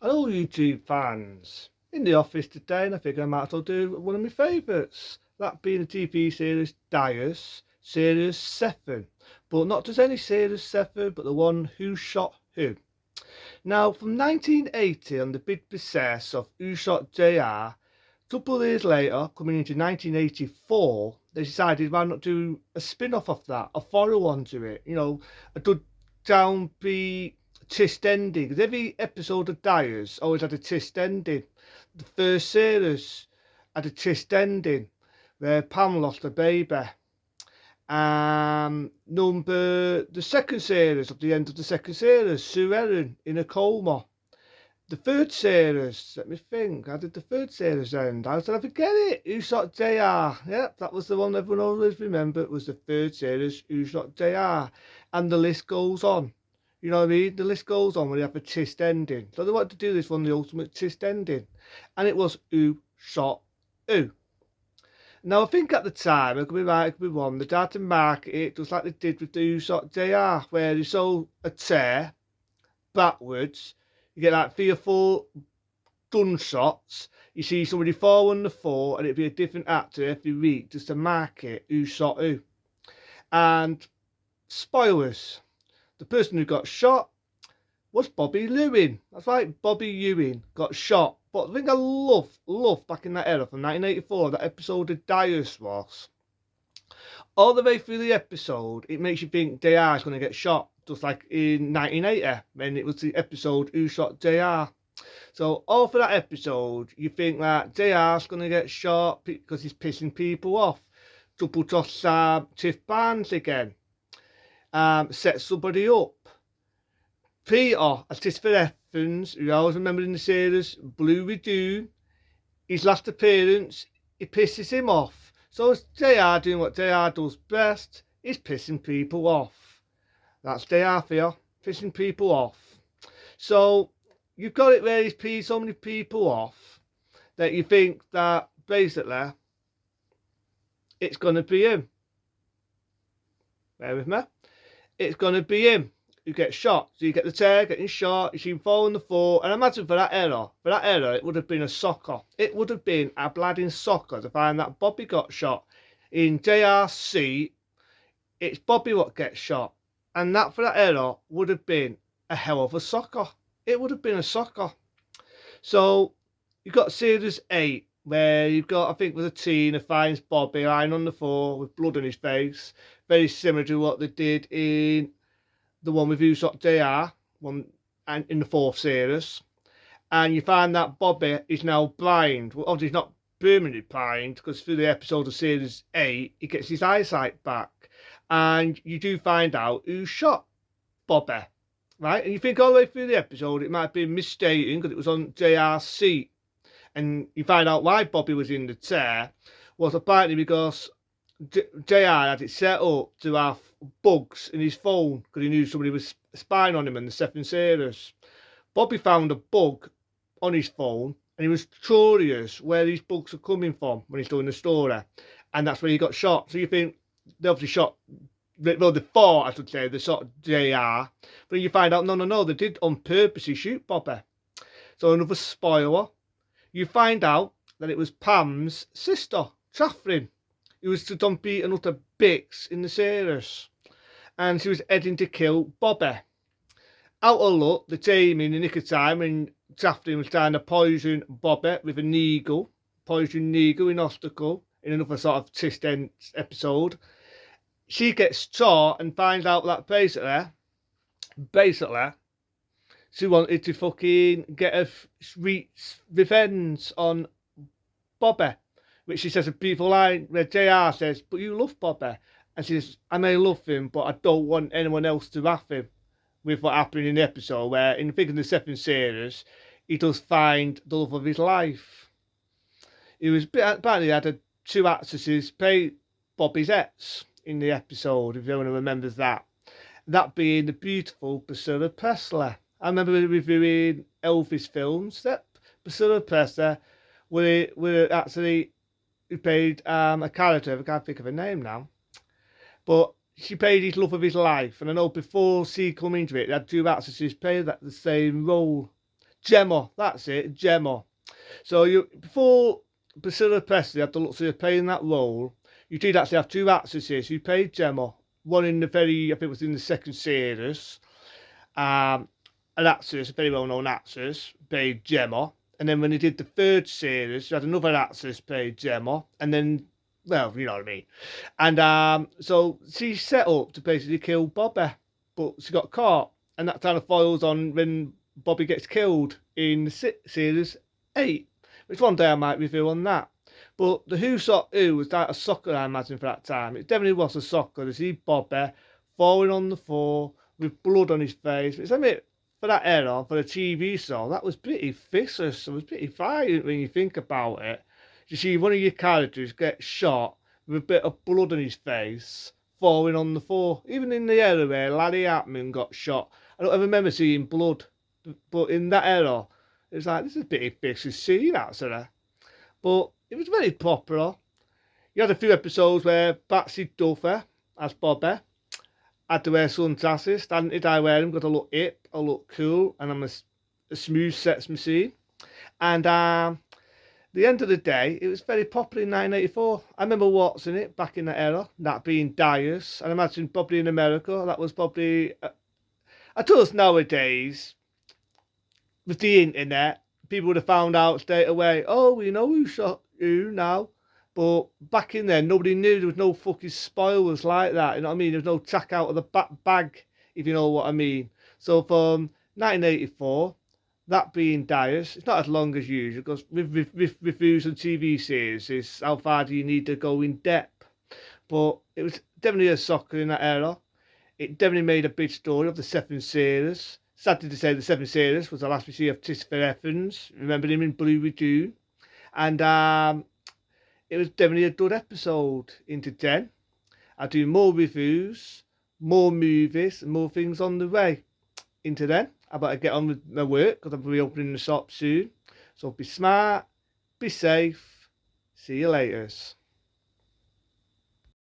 Hello YouTube fans. In the office today and I figure I might as well do one of my favourites. That being the TV series Dyers, Series 7. But not just any Series 7, but the one Who Shot Who. Now from 1980 on the big success of Who Shot JR, a couple of years later, coming into 1984, they decided why not do a spin-off of that, a follow-on to it, a good downbeat twist ending. Because every episode of Dyers always had a twist ending. The first series had a twist ending where Pam lost her baby. The second series, at the end of the second series, Sue Ellen in a coma. The third series, let me think, how did the third series end? How did I forget it? Who Shot JR? Yep, that was the one everyone always remembered. It was the third series, Who Shot JR? And the list goes on. You know what I mean? The list goes on when you have a twist ending. So they wanted to do this one, the ultimate twist ending. And it was Who Shot Who? Now, I think at the time, it could be right, it could be wrong, they tried to market it just like they did with the Who Shot JR, where they saw a tear backwards. You get like 3 or 4 gunshots. You see somebody fall on the floor, and it'd be a different actor every week just to mark it who shot who. And spoilers: the person who got shot was Bobby Ewing. That's right, Bobby Ewing got shot. But the thing I love back in that era from 1984, that episode of Dyers was, all the way through the episode, it makes you think JR is going to get shot, just like in 1980 when it was the episode Who Shot JR. So all for that episode, you think that JR's going to get shot because he's pissing people off. Double toss Tiff Barnes again. Set somebody up. Peter, as Christopher Evans, who I always remember in the series, Blue Redo, his last appearance, he pisses him off. So it's JR doing what JR does best, is pissing people off. That's JR for you, pissing people off. So you've got it where he's peed so many people off that you think that basically it's going to be him. Bear with me. It's going to be him who gets shot. So you get the tear getting shot, you see him fall on the floor. And imagine for that era, it would have been a soccer. It would have been a bladding soccer to find that Bobby got shot. In JRC, it's Bobby what gets shot. And that for that era would have been a hell of a soccer. It would have been a soccer. So you've got series 8 where you've got, I think, with a teen who finds Bobby lying on the floor with blood on his face, very similar to what they did in the one with Who Shot JR, and in the 4th series. And you find that Bobby is now blind. Well, obviously he's not permanently blind, because through the episode of series 8 he gets his eyesight back, and you do find out who shot Bobby. Right, and you think all the way through the episode it might have been misstating because it was on JR's seat, and you find out why Bobby was in the tear was apparently because JR had it set up to have bugs in his phone because he knew somebody was spying on him in the 7th series. Bobby found a bug on his phone and he was curious where these bugs are coming from when he's doing the story, and that's where he got shot. So you think they obviously shot, well, they thought, I should say, they shot JR, but you find out, no, they did on purposely shoot Bobby. So another spoiler, you find out that it was Pam's sister, Catherine, who was done beaten up to bits in the series, and she was heading to kill Bobby. Out of luck, the team in the nick of time, and Catherine was trying to poison Bobby with a needle, poison needle in obstacle, in another sort of twist end episode. She gets shot and finds out that basically, she wanted to fucking get a revenge on Bobby, which she says a beautiful line where JR says, "But you love Bobby," and she says, "I may love him, but I don't want anyone else to have him." With what happened in the episode, where in the 7th series, he does find the love of his life. He was apparently had 2 actresses play Bobby's ex in the episode, if anyone remembers that. That being the beautiful Priscilla Presley. I remember reviewing Elvis films that Priscilla Presley were actually who played a character, I can't think of her name now, but she played his love of his life. And I know before she come into it, they had 2 actresses play that the same role. Gemma, that's it, Gemma. So before Priscilla Presley had the luxury of playing that role, you did actually have two actresses who played Gemma. One in the I think it was in the second series. An actress, a very well-known actress, played Gemma. And then when they did the third series, you had another actress played Gemma. And then, well, you know what I mean. And so she set up to basically kill Bobby, but she got caught. And that kind of follows on when Bobby gets killed in series 8, which one day I might review on that. But the Who Shot Who was that a soccer, I imagine, for that time. It definitely was a soccer to see Bobby falling on the floor with blood on his face. It's, I mean, for that era, for a TV show, that was pretty vicious. It was pretty violent when you think about it. You see one of your characters get shot with a bit of blood on his face, falling on the floor. Even in the era where Larry Atman got shot, I don't ever remember seeing blood. But in that era, it was like, this is a pretty vicious scene, actually. But it was very popular. You had a few episodes where Batsy Duffy, as Bobby, had to wear sunglasses. Did I wear them? Got to look hip, I look cool, and I'm a smooth sex machine. And the end of the day, it was very popular in 1984. I remember watching it back in that era, that being Dyers. And I imagine probably in America, that was probably... I told us nowadays, with the internet, people would have found out straight away, oh, we know who shot who now. But back in then, nobody knew. There was no fucking spoilers like that. You know what I mean? There was no track out of the back bag, if you know what I mean. So from 1984, that being Dyers, it's not as long as usual, because with reviews and TV series, is how far do you need to go in depth. But it was definitely a soccer in that era. It definitely made a big story of the 7 series. Sadly to say, the 7 series was the last we see of Christopher Evans. Remember him in Blue Lagoon. And it was definitely a good episode into 10. I'll do more reviews, more movies, and more things on the way into then. I better get on with my work because I'll be opening the shop soon. So be smart, be safe. See you later.